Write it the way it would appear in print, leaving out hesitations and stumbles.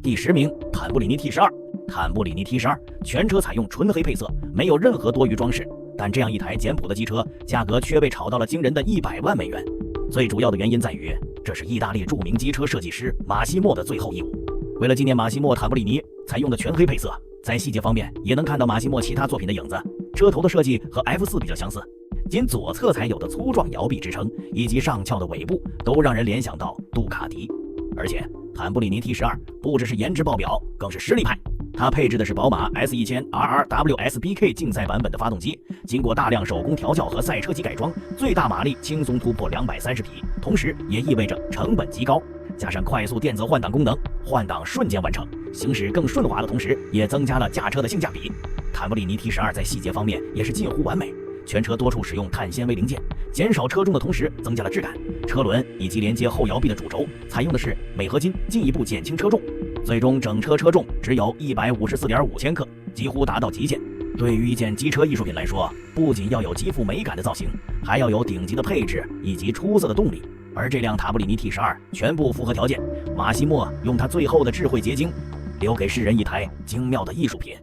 第10名，坦布里尼 T12。坦布里尼 T12 全车采用纯黑配色，没有任何多余装饰，但这样一台简朴的机车，价格却被炒到了惊人的100万美元。最主要的原因在于，这是意大利著名机车设计师马西莫的最后一舞。为了纪念马西莫，坦布里尼采用的全黑配色，在细节方面也能看到马西莫其他作品的影子。车头的设计和 F4 比较相似，仅左侧才有的粗壮摇臂支撑以及上翘的尾部，都让人联想到杜卡迪。而且坦布里尼 T12 不只是颜值爆表，更是实力派。它配置的是宝马 S1000RR WSBK 竞赛版本的发动机，经过大量手工调教和赛车级改装，最大马力轻松突破230匹，同时也意味着成本极高。加上快速电子换挡功能，换挡瞬间完成，行驶更顺滑的同时，也增加了驾车的性价比。坦布里尼 T12 在细节方面也是近乎完美，全车多处使用碳纤维零件，减少车重的同时增加了质感。车轮以及连接后摇臂的主轴采用的是镁合金，进一步减轻车重。最终整车车重只有154.5千克，几乎达到极限。对于一件机车艺术品来说，不仅要有极富美感的造型，还要有顶级的配置以及出色的动力。而这辆塔布里尼 T12 全部符合条件，马西莫用他最后的智慧结晶，留给世人一台精妙的艺术品。